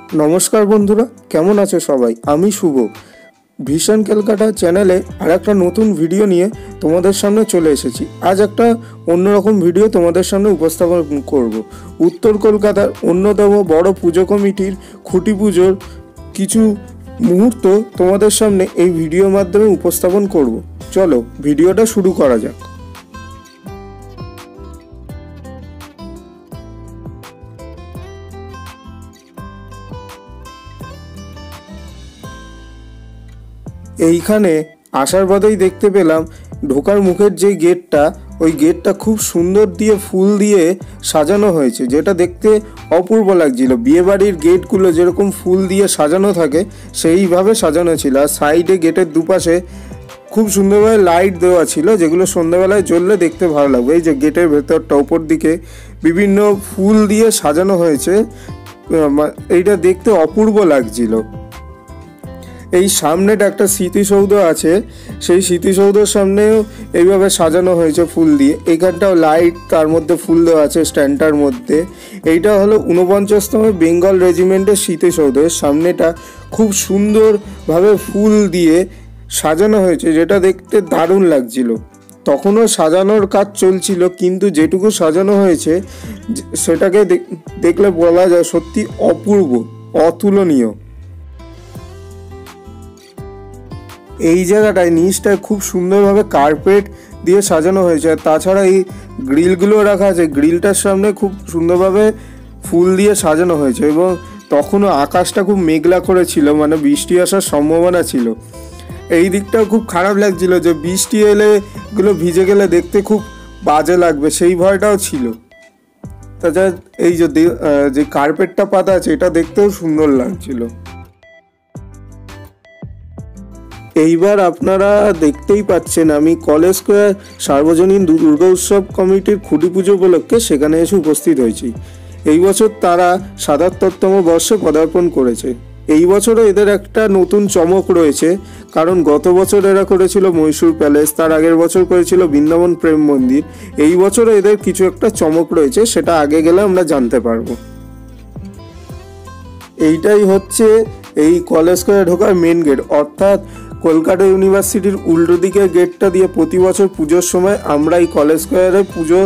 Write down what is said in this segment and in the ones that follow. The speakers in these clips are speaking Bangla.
नमस्कार बंधुरा केमन आछो सबाई। आमी शुभ भीषण कलकाता चैनेले और एक नतून भिडियो निये तोमादेर सामने चले एसेछि। आज एक अन्यरकम भिडियो तोमादेर सामने उपस्थापन करब। उत्तर कलकातार अन्यतम बड़ पुजो कमिटिर खुঁটি पुजोर किछु मुहूर्त तोमादेर सामने এই ভিডিওর মাধ্যমে উপস্থাপন করব। চলো ভিডিওটা শুরু করা যাক। এইখানে আসার পথেই দেখতে পেলাম ঢোকার মুখের যে গেটটা, ওই গেটটা খুব সুন্দর দিয়ে ফুল দিয়ে সাজানো হয়েছে, যেটা দেখতে অপূর্ব লাগছিল। বিয়েবাড়ির গেটগুলো যেরকম ফুল দিয়ে সাজানো থাকে সেইভাবে সাজানো ছিল। আর সাইডে গেটের দুপাশে খুব সুন্দরভাবে লাইট দেওয়া ছিল, যেগুলো সন্ধ্যাবেলায় জ্বললে দেখতে ভালো লাগবে। এই যে গেটের ভেতরটা ওপর দিকে বিভিন্ন ফুল দিয়ে সাজানো হয়েছে, এইটা দেখতে অপূর্ব লাগছিল। এই সামনেটা একটা স্মৃতিসৌধ আছে, সেই স্মৃতিসৌধের সামনেও এইভাবে সাজানো হয়েছে ফুল দিয়ে। এইখানটাও লাইট, তার মধ্যে ফুল দেওয়া আছে স্ট্যান্ডটার মধ্যে। এইটা হলো 49তম বেঙ্গল রেজিমেন্টের স্মৃতিসৌধ। সামনেটা খুব সুন্দরভাবে ফুল দিয়ে সাজানো হয়েছে, যেটা দেখতে দারুণ লাগছিল। তখনও সাজানোর কাজ চলছিল, কিন্তু যেটুকু সাজানো হয়েছে সেটাকে দেখলে বলা যায় সত্যি অপূর্ব, অতুলনীয়। এই জায়গাটায় নিচটায় খুব সুন্দরভাবে কার্পেট দিয়ে সাজানো হয়েছে। আর তাছাড়া এই গ্রিলগুলো রাখা আছে, গ্রিলটার সামনে খুব সুন্দরভাবে ফুল দিয়ে সাজানো হয়েছে। এবং তখনও আকাশটা খুব মেঘলা করেছিল, মানে বৃষ্টি আসার সম্ভাবনা ছিল। এই দিকটাও খুব খারাপ লাগছিল যে বৃষ্টি এলে এগুলো ভিজে গেলে দেখতে খুব বাজে লাগবে, সেই ভয়টাও ছিল। তাছাড়া এই যে কার্পেটটা পাতা আছে, এটা দেখতেও সুন্দর লাগছিল। এইবার আপনারা দেখতেই পাচ্ছেন আমি কলেজ স্কোয়ার সার্বজনীন দুর্গা উৎসব কমিটির খুঁটি পুজো উপলক্ষে সেখানে এসে উপস্থিত হয়েছি। এই বছর তারা ৭৭তম বর্ষে পদার্পণ করেছে। এই বছরও এদের একটা নতুন চমক রয়েছে, কারণ গত বছর এরা করেছিল মহীশূর প্যালেস, তার আগের বছর করেছিল বৃন্দাবন প্রেম মন্দির। এই বছরও এদের কিছু একটা চমক রয়েছে, সেটা আগে গেলে আমরা জানতে পারবো। এইটাই হচ্ছে এই কলেজ স্কোয়ারে ঢোকার মেন গেট, অর্থাৎ কলকাতা ইউনিভার্সিটির উল্টো দিকের গেটটা দিয়ে প্রতি বছর পুজোর সময় আমরা এই কলেজ স্কোয়ারে পুজো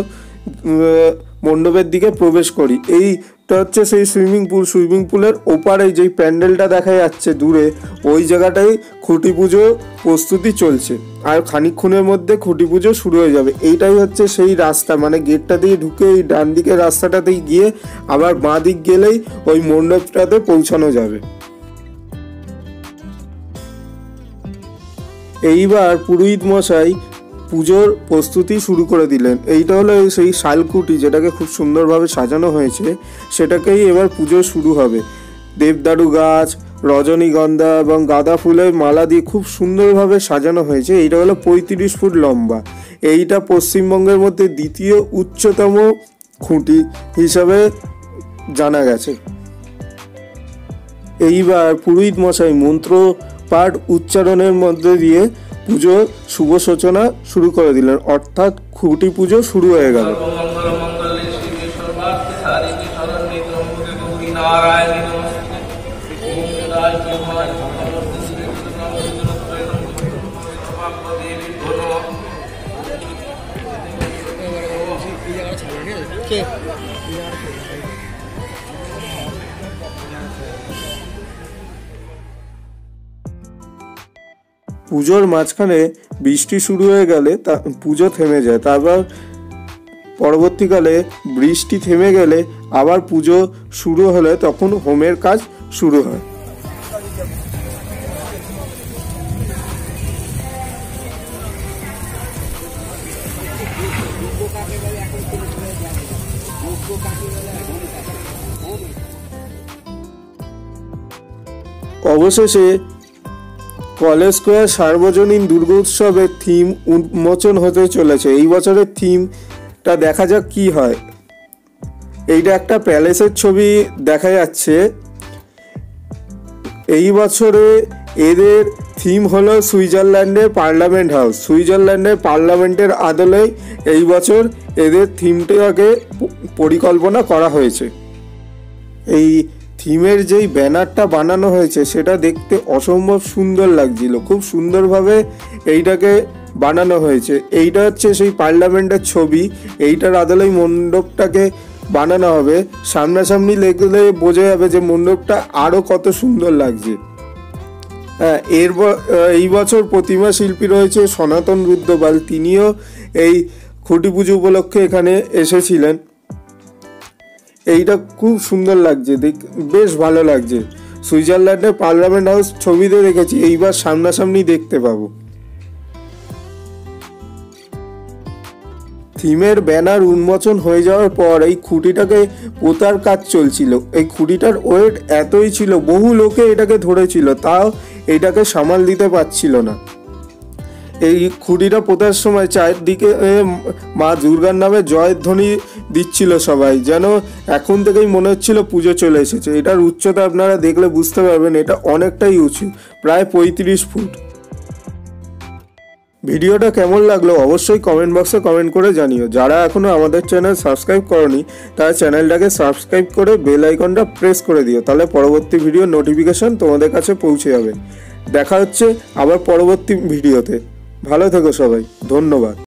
মণ্ডপের দিকে প্রবেশ করি। এইটা হচ্ছে সেই সুইমিং পুলের ওপারে যেই প্যান্ডেলটা দেখা যাচ্ছে দূরে, ওই জায়গাটাই খুঁটি পুজো প্রস্তুতি চলছে। আর খানিকক্ষণের মধ্যে খুঁটি পুজো শুরু হয়ে যাবে। এইটাই হচ্ছে সেই রাস্তা, মানে গেটটা দিয়ে ঢুকে এই ডান দিকের রাস্তাটাতেই গিয়ে আবার বাঁ দিক গেলেই ওই মণ্ডপটাতে পৌঁছানো যাবে। এইবার পুরোহিত মশাই পুজোর প্রস্তুতি শুরু করে দিলেন। এইটা হলো সেই শালকুটি, যেটাকে খুব সুন্দরভাবে সাজানো হয়েছে, সেটাকেই এবার পুজো শুরু হবে। দেবদারু গাছ, রজনীগন্ধা এবং গাঁদা ফুলের মালা দিয়ে খুব সুন্দরভাবে সাজানো হয়েছে। এইটা হলো 35 ফুট লম্বা। এইটা পশ্চিমবঙ্গের মধ্যে দ্বিতীয় উচ্চতম খুঁটি হিসাবে জানা গেছে। এইবার পুরোহিত মশাই মন্ত্র পাঠ উচ্চারণের মধ্যে দিয়ে পুজো শুভ সূচনা শুরু করে দিলেন, অর্থাৎ খুঁটি পুজো শুরু হয়ে গেল। পুজোর মাঝখানে বৃষ্টি শুরু হয়ে গেলে পুজো থেমে যায়। তারপর পরবর্তীকালে বৃষ্টি থেমে গেলে আবার পুজো শুরু হলে তখন হোমের কাজ শুরু হয়। অবশেষে কলেজ স্কোয়ার সার্বজনীন দুর্গা উৎসবের থিম উন্মোচন হতে চলেছে। এই বছরের থিমটা দেখা যাক কি হয়। এইটা একটা প্যালেসের ছবি দেখা যাচ্ছে। এই বছরে এদের থিম হলো সুইজারল্যান্ডের পার্লামেন্ট হাউস। সুইজারল্যান্ডের পার্লামেন্টের আদলেই এই বছর এদের থিমটাকে পরিকল্পনা করা হয়েছে। এই থিমের যেই ব্যানারটা বানানো হয়েছে সেটা দেখতে অসম্ভব সুন্দর লাগছিল, খুব সুন্দরভাবে এইটাকে বানানো হয়েছে। এইটা হচ্ছে সেই পার্লামেন্টের ছবি, এইটার আদলেই মণ্ডপটাকে বানানো হবে। সামনাসামনি দেখলে বোঝা যাবে যে মণ্ডপটা আরও কত সুন্দর লাগছে। হ্যাঁ, এই বছর প্রতিমা শিল্পী রয়েছে সনাতন রুদ্রপাল, তিনিও এই খুঁটি পুজো উপলক্ষে এখানে এসেছিলেন। এইটা খুব সুন্দর লাগছে, বেশ ভালো লাগছে। সুইজারল্যান্ডের পার্লামেন্ট হাউস ছবিতে দেখেছি, এইবার সামনাসামনি দেখতে পাবো। থিমের ব্যানার উন্মোচন হয়ে যাওয়ার পর এই খুঁটিটাকে পোতার কাজ চলছিল। এই খুঁটিটার ওয়েট এতই ছিল, বহু লোকে এটাকে ধরেছিল, তাও এটাকে সামাল দিতে পারছিল না। এই খুঁটিটা পোতার সময় চারদিকে মা দুর্গার নামে জয়ধ্বনি দিচ্ছিল সবাই, যেন এখন থেকেই মনে হচ্ছিল পুজো চলে এসেছে। এটার উচ্চতা আপনারা দেখলে বুঝতে পারবেন, এটা অনেকটাই উঁচু, প্রায় 35 ফুট। ভিডিওটা কেমন লাগলো অবশ্যই কমেন্ট বক্সে কমেন্ট করে জানিও। যারা এখনও আমাদের চ্যানেল সাবস্ক্রাইব করনি তারা চ্যানেলটাকে সাবস্ক্রাইব করে বেল আইকনটা প্রেস করে দিও, তাহলে পরবর্তী ভিডিও নোটিফিকেশন তোমাদের কাছে পৌঁছে যাবে। দেখা হচ্ছে আবার পরবর্তী ভিডিওতে। ভালো থেকো সবাই, ধন্যবাদ।